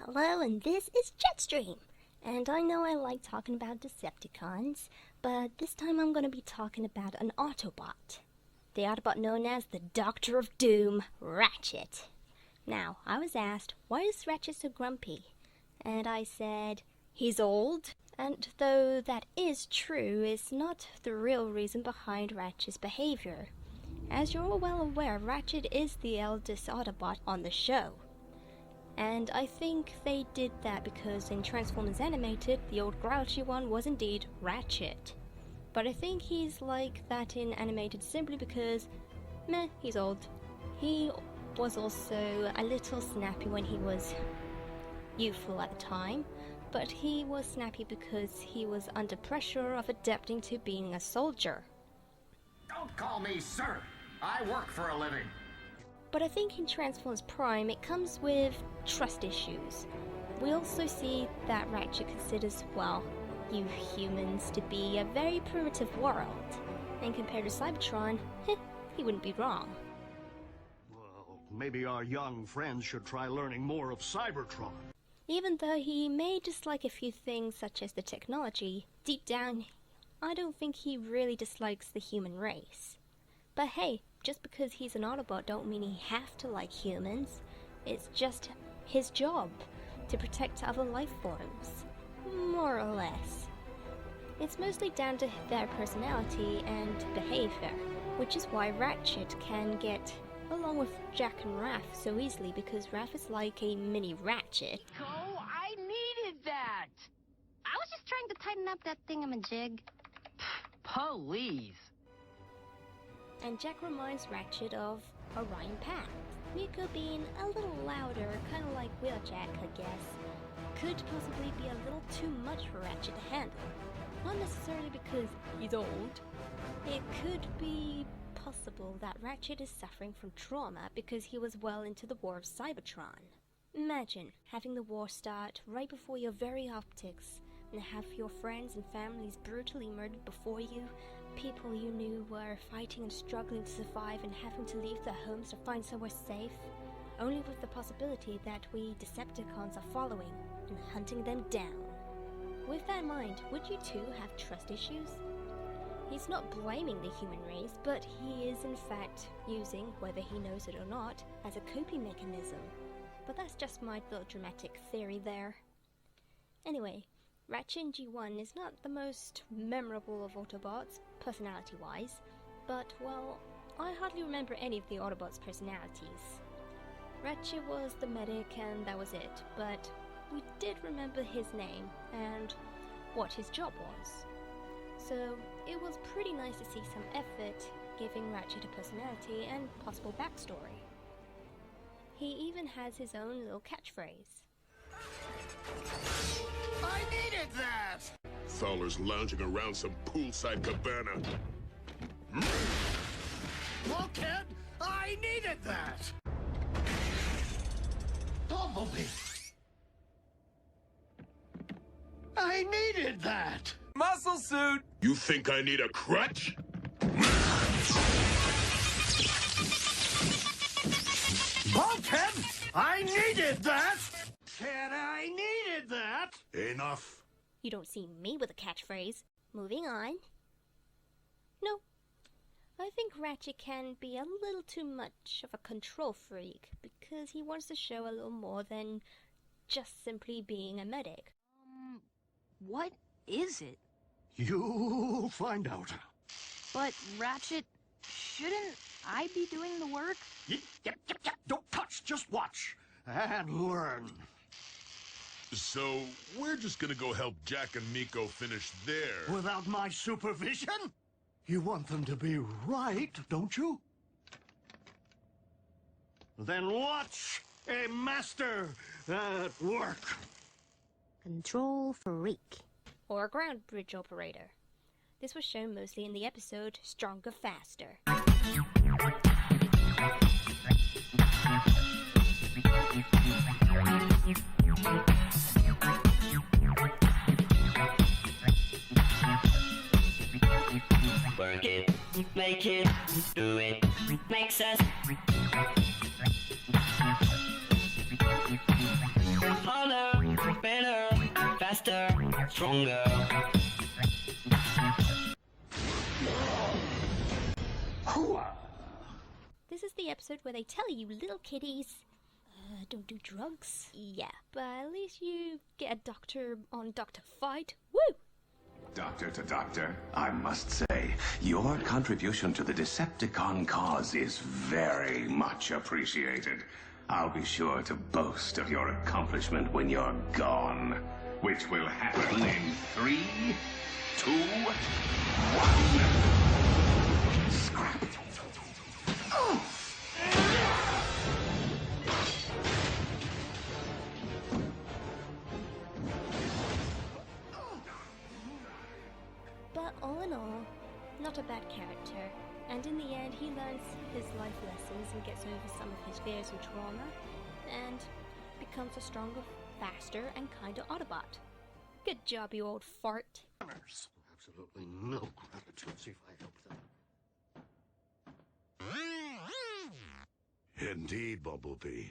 Hello, and this is Jetstream. And I know I like talking about Decepticons, but this time I'm going to be talking about an Autobot. The Autobot known as the Doctor of Doom, Ratchet. Now, I was asked, why is Ratchet so grumpy? And I said, he's old. And though that is true, it's not the real reason behind Ratchet's behavior. As you're all well aware, Ratchet is the eldest Autobot on the show. And I think they did that because in Transformers Animated, the old grouchy one was indeed Ratchet. But I think he's like that in Animated simply because, meh, he's old. He was also a little snappy when he was youthful at the time, but he was snappy because he was under pressure of adapting to being a soldier. Don't call me sir! I work for a living! But I think in Transformers Prime it comes with trust issues. We also see that Ratchet considers, well, you humans to be a very primitive world. And compared to Cybertron, he wouldn't be wrong. Well, maybe our young friends should try learning more of Cybertron. Even though he may dislike a few things such as the technology, deep down, I don't think he really dislikes the human race. But hey, just because he's an Autobot don't mean he have to like humans. It's just his job to protect other life forms, more or less. It's mostly down to their personality and behavior, which is why Ratchet can get along with Jack and Raph so easily, because Raph is like a mini Ratchet. Oh, I needed that! I was just trying to tighten up that thingamajig. Please. And Jack reminds Ratchet of Orion Path. Miko being a little louder, kind of like Wheeljack, I guess, could possibly be a little too much for Ratchet to handle. Not necessarily because he's old. It could be possible that Ratchet is suffering from trauma because he was well into the war of Cybertron. Imagine having the war start right before your very optics and have your friends and families brutally murdered before you, people you knew were fighting and struggling to survive and having to leave their homes to find somewhere safe, only with the possibility that we Decepticons are following and hunting them down. With that in mind, would you too have trust issues? He's not blaming the human race, but he is in fact using, whether he knows it or not, as a coping mechanism. But that's just my little dramatic theory there. Anyway, Ratchet in G1 is not the most memorable of Autobots, personality-wise, but, well, I hardly remember any of the Autobots' personalities. Ratchet was the medic and that was it, but we did remember his name and what his job was. So it was pretty nice to see some effort giving Ratchet a personality and possible backstory. He even has his own little catchphrase. I needed that! Fowler's lounging around some poolside cabana. Bulkhead, I needed that! Bumblebee! I needed that! Muscle suit! You think I need a crutch? Bulkhead, I needed that! Cat, I needed that! Enough. You don't see me with a catchphrase. Moving on. No. I think Ratchet can be a little too much of a control freak because he wants to show a little more than just simply being a medic. What is it? You'll find out. But, Ratchet, shouldn't I be doing the work? Yep. Don't touch, just watch and learn. So, we're just gonna go help Jack and Miko finish their... Without my supervision? You want them to be right, don't you? Then watch a master at work. Control freak. Or a ground bridge operator. This was shown mostly in the episode Stronger Faster. Work it, make it, do it, makes us all stronger. This is the episode where they tell you little kitties, don't do drugs. Yeah, but at least you get a doctor on doctor fight. Woo! Doctor to doctor, I must say, your contribution to the Decepticon cause is very much appreciated. I'll be sure to boast of your accomplishment when you're gone, which will happen in 3, 2, 1. Scrap. Oh! But all in all, not a bad character. And in the end, he learns his life lessons and gets over some of his fears and trauma, and becomes a stronger, faster, and kinder Autobot. Good job, you old fart. Absolutely no gratitude. See if I help them. Indeed, Bumblebee.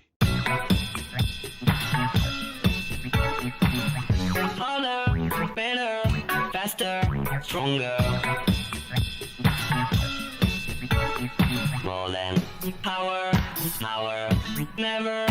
Harder, better, faster, stronger. More than power, never.